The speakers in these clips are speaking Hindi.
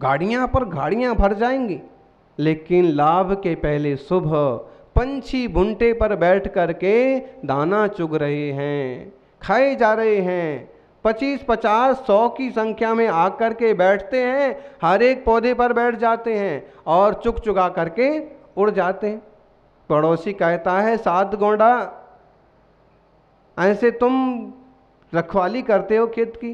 गाड़ियां पर गाड़ियां भर जाएंगी, लेकिन लाभ के पहले शुभ पंछी भुंटे पर बैठ करके दाना चुग रहे हैं, खाए जा रहे हैं। 25, 50, 100 की संख्या में आकर के बैठते हैं, हर एक पौधे पर बैठ जाते हैं और चुग चुगा करके उड़ जाते हैं। पड़ोसी कहता है, सात गोंडा ऐसे तुम रखवाली करते हो खेत की,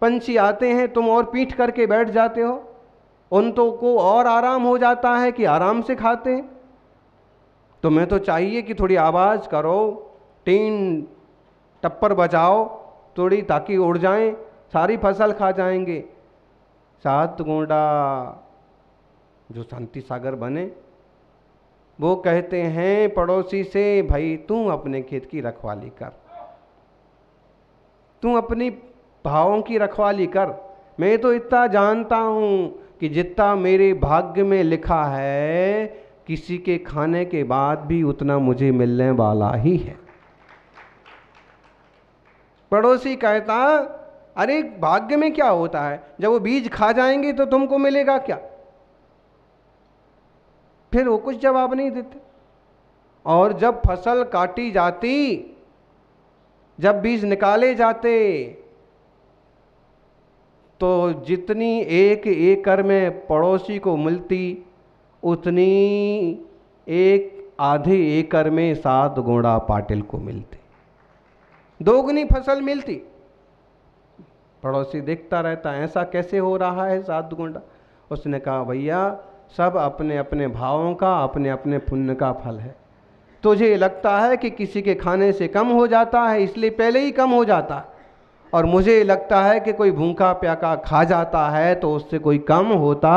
पंछी आते हैं तुम और पीठ करके बैठ जाते हो, उन तो को और आराम हो जाता है कि आराम से खाते हैं। तुम्हें तो चाहिए कि थोड़ी आवाज़ करो, टीन टप्पर बजाओ थोड़ी, ताकि उड़ जाएं, सारी फसल खा जाएंगे। सात गोंडा जो शांति सागर बने, वो कहते हैं पड़ोसी से, भाई तू अपने खेत की रखवाली कर, तू अपनी भावों की रखवाली कर। मैं तो इतना जानता हूं कि जितना मेरे भाग्य में लिखा है, किसी के खाने के बाद भी उतना मुझे मिलने वाला ही है। पड़ोसी कहता, अरे भाग्य में क्या होता है, जब वो बीज खा जाएंगे तो तुमको मिलेगा क्या। फिर वो कुछ जवाब नहीं देते। और जब फसल काटी जाती, जब बीज निकाले जाते, तो जितनी एक एकड़ में पड़ोसी को मिलती, उतनी एक आधे एकड़ में सात गोंडा पाटिल को मिलती, दोगुनी फसल मिलती। पड़ोसी देखता रहता, ऐसा कैसे हो रहा है सात गोंडा। उसने कहा, भैया सब अपने अपने भावों का, अपने अपने पुण्य का फल है। तुझे लगता है कि किसी के खाने से कम हो जाता है, इसलिए पहले ही कम हो जाता है, और मुझे लगता है कि कोई भूखा प्यासा खा जाता है तो उससे कोई कम होता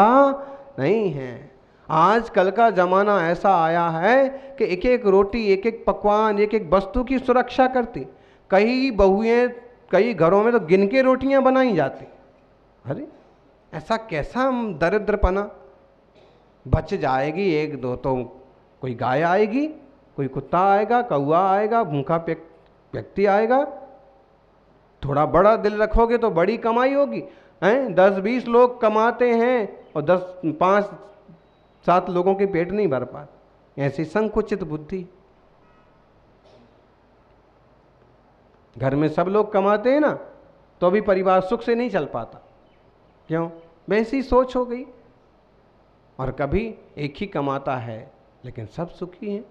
नहीं है। आजकल का ज़माना ऐसा आया है कि एक एक रोटी, एक एक पकवान, एक एक वस्तु की सुरक्षा करती। कई बहुएं, कई घरों में तो गिन के रोटियां बनाई जाती। अरे ऐसा कैसा दरिद्रपना। बच जाएगी एक दो तो कोई गाय आएगी, कोई कुत्ता आएगा, कौआ आएगा, भूखा व्यक्ति आएगा। थोड़ा बड़ा दिल रखोगे तो बड़ी कमाई होगी। हैं 10-20 लोग कमाते हैं और 5-7 लोगों के पेट नहीं भर पाते। ऐसी संकुचित बुद्धि। घर में सब लोग कमाते हैं ना, तो भी परिवार सुख से नहीं चल पाता। क्यों? वैसी सोच हो गई। और कभी एक ही कमाता है लेकिन सब सुखी हैं।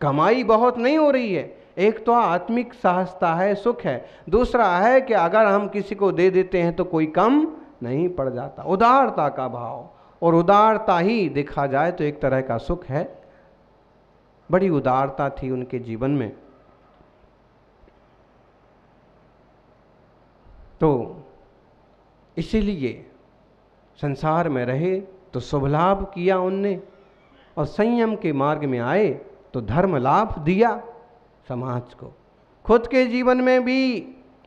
कमाई बहुत नहीं हो रही है। एक तो आत्मिक सहजता है, सुख है। दूसरा है कि अगर हम किसी को दे देते हैं तो कोई कम नहीं पड़ जाता। उदारता का भाव, और उदारता ही देखा जाए तो एक तरह का सुख है। बड़ी उदारता थी उनके जीवन में। तो इसीलिए संसार में रहे तो शुभ लाभ किया उनने, और संयम के मार्ग में आए तो धर्म लाभ दिया समाज को। खुद के जीवन में भी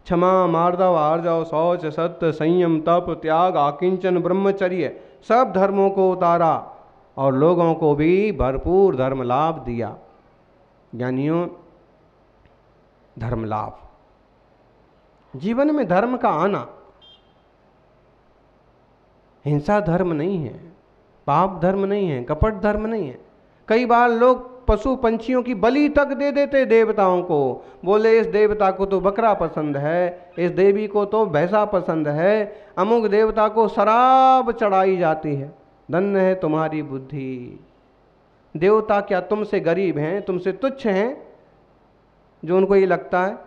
क्षमा, मार्दव, आर्जव, शौच, सत्य, संयम, तप, त्याग, आकिंचन, ब्रह्मचर्य सब धर्मों को उतारा और लोगों को भी भरपूर धर्म लाभ दिया। ज्ञानियों, धर्म लाभ, जीवन में धर्म का आना। हिंसा धर्म नहीं है, पाप धर्म नहीं है, कपट धर्म नहीं है। कई बार लोग पशु पंछियों की बलि तक दे देते देवताओं को। बोले इस देवता को तो बकरा पसंद है, इस देवी को तो भैंसा पसंद है, अमुक देवता को शराब चढ़ाई जाती है। धन्य है तुम्हारी बुद्धि। देवता क्या तुमसे गरीब हैं, तुमसे तुच्छ हैं, जो उनको ये लगता है।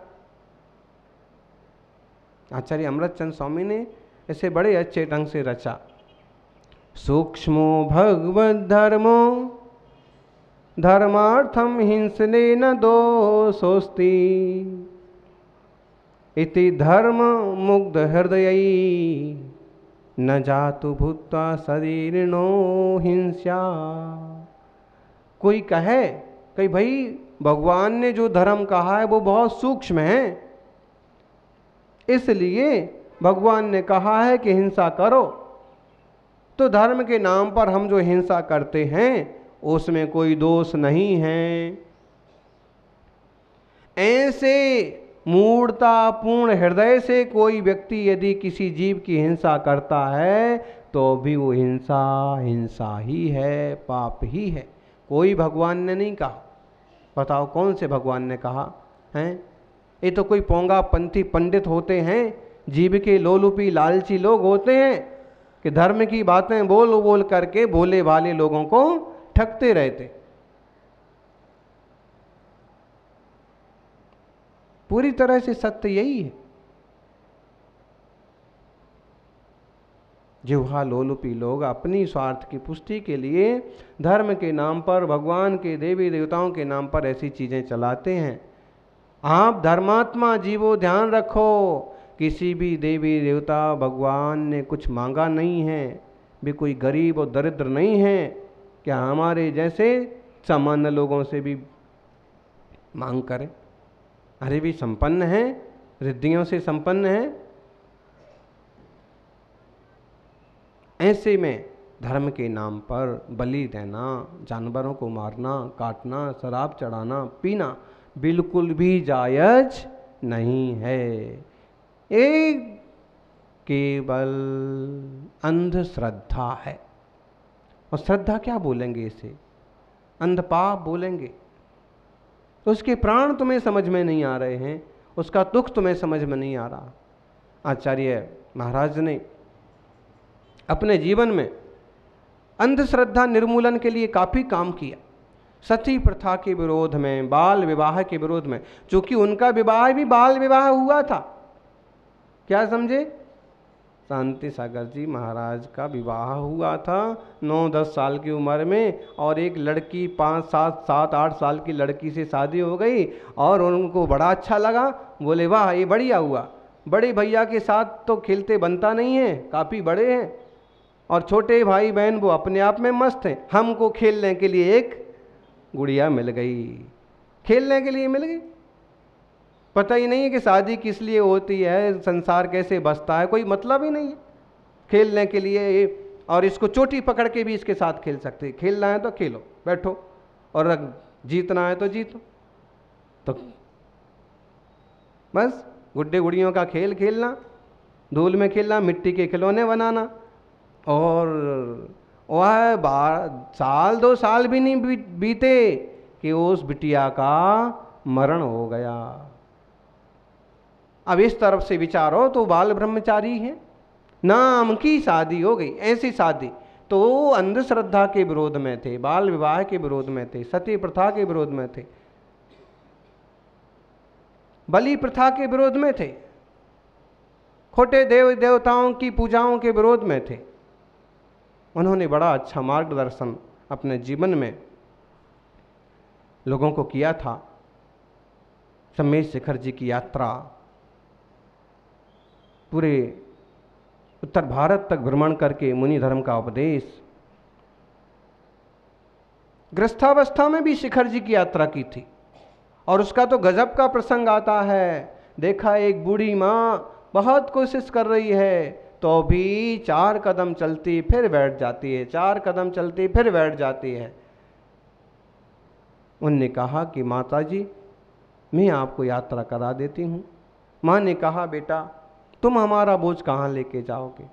आचार्य अमृतचंद स्वामी ने इसे बड़े अच्छे ढंग से रचा। सूक्ष्मो भगवद धर्मो धर्मार्थम हिंसने न दोषोस्ति इति धर्म मुग्ध हृदयी न जातु भूत्वा शरीरिणो हिंसा। कोई कहे कि भाई भगवान ने जो धर्म कहा है वो बहुत सूक्ष्म है, इसलिए भगवान ने कहा है कि हिंसा करो। तो धर्म के नाम पर हम जो हिंसा करते हैं उसमें कोई दोष नहीं है। ऐसे मूढ़ता पूर्ण हृदय से कोई व्यक्ति यदि किसी जीव की हिंसा करता है तो भी वो हिंसा हिंसा ही है, पाप ही है। कोई भगवान ने नहीं कहा। बताओ कौन से भगवान ने कहा है? ये तो कोई पोंगा पंथी पंडित होते हैं, जीव के लोलुपी लालची लोग होते हैं कि धर्म की बातें बोल बोल करके भोले भाले लोगों को ठगते रहते। पूरी तरह से सत्य यही है। जिह्वा लोलुपी लोग अपनी स्वार्थ की पुष्टि के लिए धर्म के नाम पर, भगवान के देवी देवताओं के नाम पर ऐसी चीजें चलाते हैं। आप धर्मात्मा जीवो ध्यान रखो, किसी भी देवी देवता भगवान ने कुछ मांगा नहीं है, भी कोई गरीब और दरिद्र नहीं है। क्या हमारे जैसे सामान्य लोगों से भी मांग करें? अरे भी संपन्न है, रिद्धियों से संपन्न है। ऐसे में धर्म के नाम पर बलि देना, जानवरों को मारना, काटना, शराब चढ़ाना, पीना बिल्कुल भी जायज नहीं है। एक केवल अंधश्रद्धा है। और श्रद्धा क्या बोलेंगे इसे? अंधपाप बोलेंगे। उसके प्राण तुम्हें समझ में नहीं आ रहे हैं, उसका दुख तुम्हें समझ में नहीं आ रहा। आचार्य महाराज ने अपने जीवन में अंधश्रद्धा निर्मूलन के लिए काफ़ी काम किया। सती प्रथा के विरोध में, बाल विवाह के विरोध में, चूंकि उनका विवाह भी बाल विवाह हुआ था। क्या समझे? शांति सागर जी महाराज का विवाह हुआ था 9-10 साल की उम्र में, और एक लड़की 5-7-8 साल की लड़की से शादी हो गई और उनको बड़ा अच्छा लगा। बोले वाह ये बढ़िया हुआ। बड़े भैया के साथ तो खेलते बनता नहीं है, काफ़ी बड़े हैं, और छोटे भाई बहन वो अपने आप में मस्त हैं। हमको खेलने के लिए एक गुड़िया मिल गई, खेलने के लिए मिल गई। पता ही नहीं है कि शादी किस लिए होती है, संसार कैसे बसता है, कोई मतलब ही नहीं है। खेलने के लिए, और इसको चोटी पकड़ के भी इसके साथ खेल सकते। खेलना है तो खेलो, बैठो, और जीतना है तो जीतो। तो बस गुड्डे गुड़ियों का खेल खेलना, धूल में खेलना, मिट्टी के खिलौने बनाना, और वह साल 2 साल भी नहीं बीते कि उस बिटिया का मरण हो गया। अब इस तरफ से विचारो तो बाल ब्रह्मचारी है, नाम की शादी हो गई। ऐसी शादी तो अंधश्रद्धा के विरोध में थे, बाल विवाह के विरोध में थे, सती प्रथा के विरोध में थे, बलि प्रथा के विरोध में थे, खोटे देव देवताओं की पूजाओं के विरोध में थे। उन्होंने बड़ा अच्छा मार्गदर्शन अपने जीवन में लोगों को किया था। सम्मेश शिखर जी की यात्रा, पूरे उत्तर भारत तक भ्रमण करके मुनि धर्म का उपदेश। गृहस्थावस्था में भी शिखर जी की यात्रा की थी, और उसका तो गजब का प्रसंग आता है। देखा एक बूढ़ी माँ बहुत कोशिश कर रही है, तो भी 4 कदम चलती फिर बैठ जाती है, 4 कदम चलती फिर बैठ जाती है। उनने कहा कि माता जी मैं आपको यात्रा करा देती हूँ। माँ ने कहा बेटा तुम हमारा बोझ कहाँ लेके जाओगे?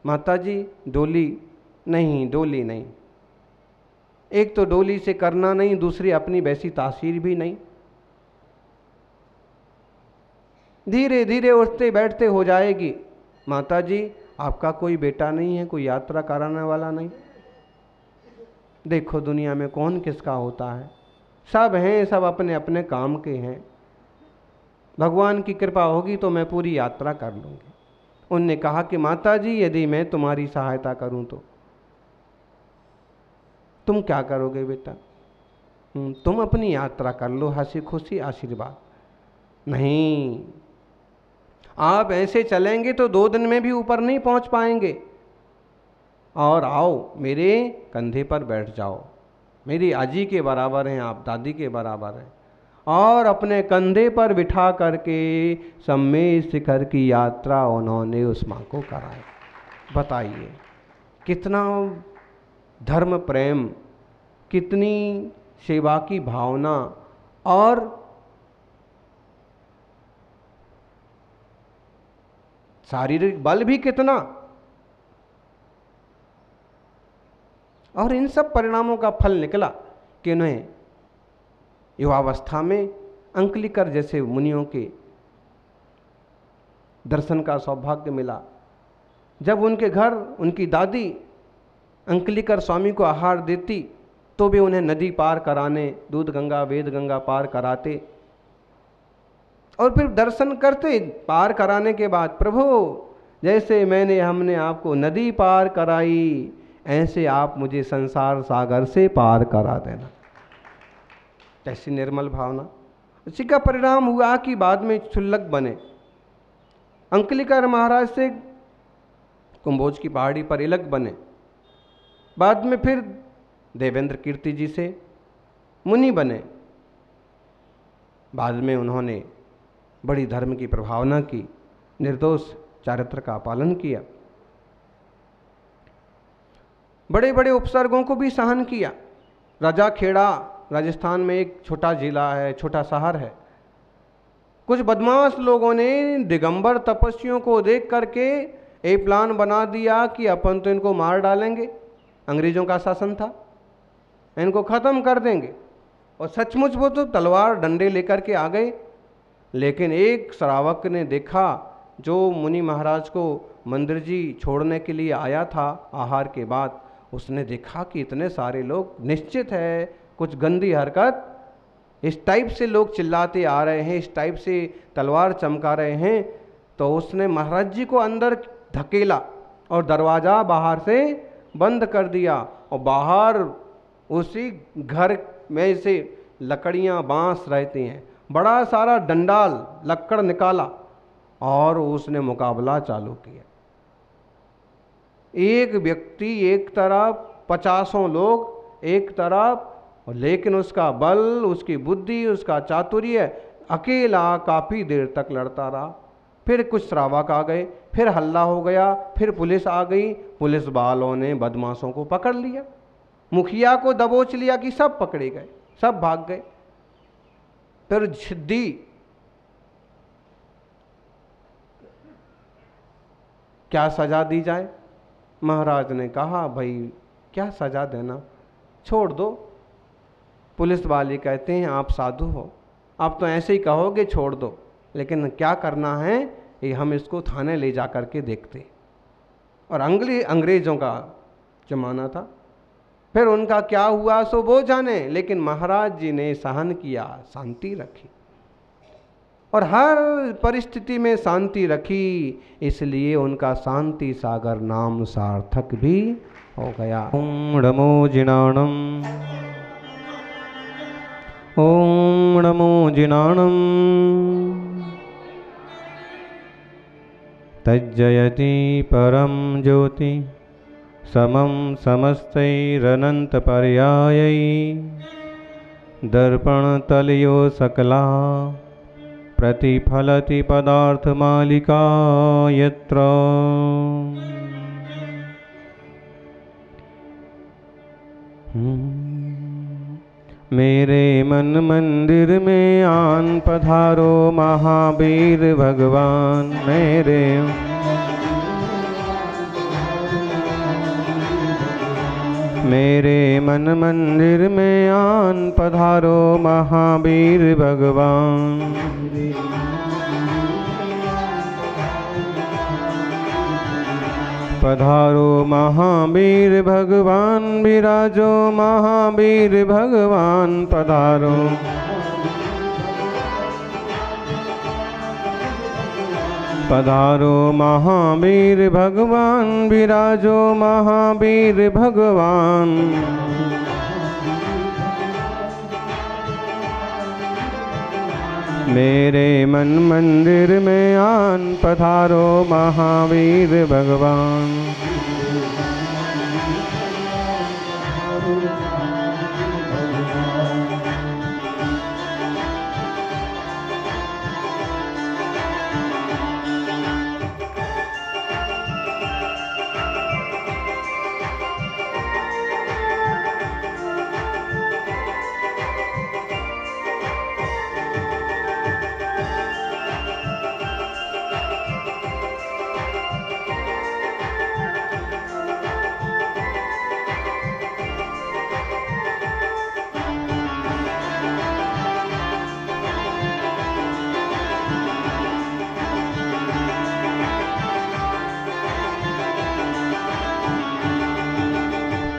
माता जी डोली नहीं, डोली नहीं। एक तो डोली से करना नहीं, दूसरी अपनी वैसी तासीर भी नहीं। धीरे धीरे उठते बैठते हो जाएगी। माता जी आपका कोई बेटा नहीं है, कोई यात्रा कराने वाला नहीं? देखो दुनिया में कौन किसका होता है, सब हैं, सब अपने अपने काम के हैं। भगवान की कृपा होगी तो मैं पूरी यात्रा कर लूँगी। उनने कहा कि माता जी यदि मैं तुम्हारी सहायता करूं तो तुम क्या करोगे बेटा? तुम अपनी यात्रा कर लो, हंसी खुशी आशीर्वाद। नहीं, आप ऐसे चलेंगे तो 2 दिन में भी ऊपर नहीं पहुंच पाएंगे। और आओ मेरे कंधे पर बैठ जाओ, मेरी आजी के बराबर हैं आप, दादी के बराबर हैं। और अपने कंधे पर बिठा करके सम्मेश शिखर की यात्रा उन्होंने उस माँ को कराई। बताइए कितना धर्म प्रेम, कितनी सेवा की भावना, और शारीरिक बल भी कितना। और इन सब परिणामों का फल निकला कि उन्हें युवावस्था में अंकलिकर जैसे मुनियों के दर्शन का सौभाग्य मिला। जब उनके घर उनकी दादी अंकलिकर स्वामी को आहार देती तो वे उन्हें नदी पार कराने, दूध गंगा वेद गंगा पार कराते, और फिर दर्शन करते। पार कराने के बाद, प्रभु जैसे हमने आपको नदी पार कराई, ऐसे आप मुझे संसार सागर से पार करा देना। ऐसी निर्मल भावना। इसी का परिणाम हुआ कि बाद में क्षुल्लक बने। अंकलिकर महाराज से कुंभोज की पहाड़ी पर इलक बने। बाद में फिर देवेंद्र कीर्ति जी से मुनि बने। बाद में उन्होंने बड़ी धर्म की प्रभावना की, निर्दोष चारित्र का पालन किया, बड़े बड़े उपसर्गों को भी सहन किया। राजा खेड़ा राजस्थान में एक छोटा जिला है, छोटा शहर है। कुछ बदमाश लोगों ने दिगंबर तपस्वियों को देख करके एक प्लान बना दिया कि अपन तो इनको मार डालेंगे, अंग्रेजों का शासन था, इनको ख़त्म कर देंगे। और सचमुच वो तो तलवार डंडे लेकर के आ गए। लेकिन एक श्रावक ने देखा, जो मुनि महाराज को मंदिर जी छोड़ने के लिए आया था आहार के बाद, उसने देखा कि इतने सारे लोग, निश्चित है कुछ गंदी हरकत, इस टाइप से लोग चिल्लाते आ रहे हैं, इस टाइप से तलवार चमका रहे हैं। तो उसने महाराज जी को अंदर धकेला और दरवाज़ा बाहर से बंद कर दिया। और बाहर उसी घर में से लकड़ियाँ बांस रहती हैं, बड़ा सारा डंडाल लक्कड़ निकाला और उसने मुकाबला चालू किया। एक व्यक्ति एक तरफ, 50 लोग एक तरफ, लेकिन उसका बल, उसकी बुद्धि, उसका चातुर्य, अकेला काफ़ी देर तक लड़ता रहा। फिर कुछ श्रावक आ गए, फिर हल्ला हो गया, फिर पुलिस आ गई। पुलिस वालों ने बदमाशों को पकड़ लिया, मुखिया को दबोच लिया कि सब पकड़े गए, सब भाग गए। फिर जिद्दी क्या सजा दी जाए। महाराज ने कहा, भाई क्या सजा देना, छोड़ दो। पुलिस वाले कहते हैं, आप साधु हो, आप तो ऐसे ही कहोगे छोड़ दो, लेकिन क्या करना है ये हम इसको थाने ले जा कर के देखते। और अंग्रेज़ों का जमाना था। फिर उनका क्या हुआ सो वो जाने, लेकिन महाराज जी ने सहन किया, शांति रखी, और हर परिस्थिति में शांति रखी। इसलिए उनका शांति सागर नाम सार्थक भी हो गया। ओम नमो जिनाणम, ओम नमो जिनाणम। तज्जयति परम ज्योति समम समस्तैरनंत पर्यायै दर्पण तलयो सकला प्रतिफलति पदार्थ मालिका यत्र। मेरे मन मंदिर में आन पधारो महावीर भगवान। मेरे मन मंदिर में आन पधारो महावीर भगवान। पधारो महावीर भगवान, विराजो महावीर भगवान पधारो। पधारो महावीर भगवान, विराजो महावीर भगवान। मेरे मन मंदिर में आन पधारो महावीर भगवान।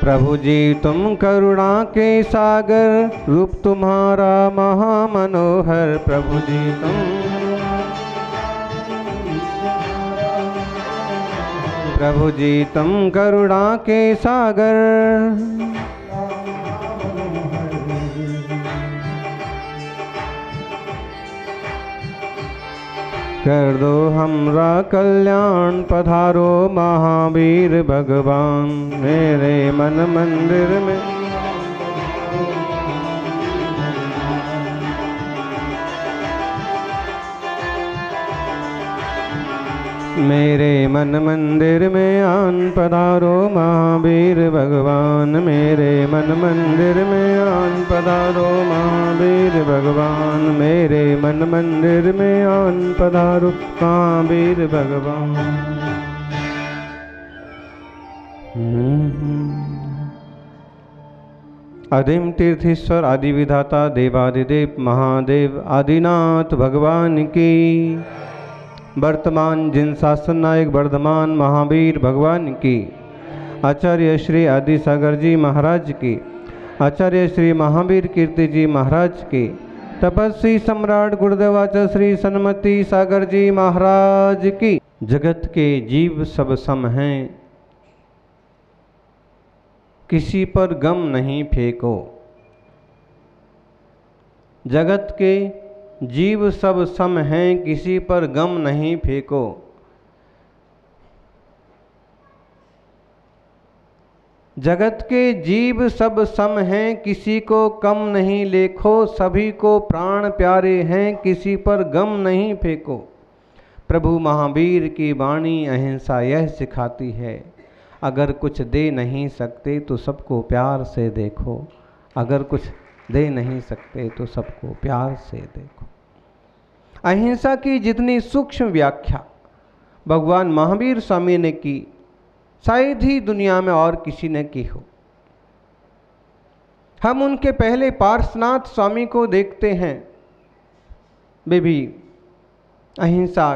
प्रभु जी तुम करुणा के सागर, रूप तुम्हारा महामनोहर। प्रभु जी प्रभु जी तुम करुणा के सागर, कर दो हमरा कल्याण, पधारो महावीर भगवान मेरे मन मंदिर में। मेरे मन मंदिर में आन, पधारो महावीर भगवान मेरे मन मंदिर में आन, पधारो महावीर भगवान मेरे मन मंदिर में आन, पधारो महावीर भगवान। आदिम तीर्थेश्वर आदि विधाता देवादिदेव महादेव आदिनाथ भगवान की, वर्तमान जिन शासन नायक वर्धमान महावीर भगवान की, आचार्य श्री आदि सागर जी महाराज की, आचार्य श्री महावीर कीर्ति जी महाराज की, तपस्वी सम्राट गुरुदेवाचार्य श्री सन्मति सागर जी महाराज की। जगत के जीव सब सम हैं, किसी पर गम नहीं फेंको। जगत के जीव सब सम हैं, किसी पर गम नहीं फेंको। जगत के जीव सब सम हैं, किसी को कम नहीं लेखो। सभी को प्राण प्यारे हैं, किसी पर गम नहीं फेंको। प्रभु महावीर की वाणी अहिंसा यह सिखाती है, अगर कुछ दे नहीं सकते तो सबको प्यार से देखो। अगर कुछ दे नहीं सकते तो सबको प्यार से देखो। अहिंसा की जितनी सूक्ष्म व्याख्या भगवान महावीर स्वामी ने की, शायद ही दुनिया में और किसी ने की हो। हम उनके पहले पार्श्वनाथ स्वामी को देखते हैं, वे भी अहिंसा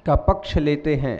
का पक्ष लेते हैं।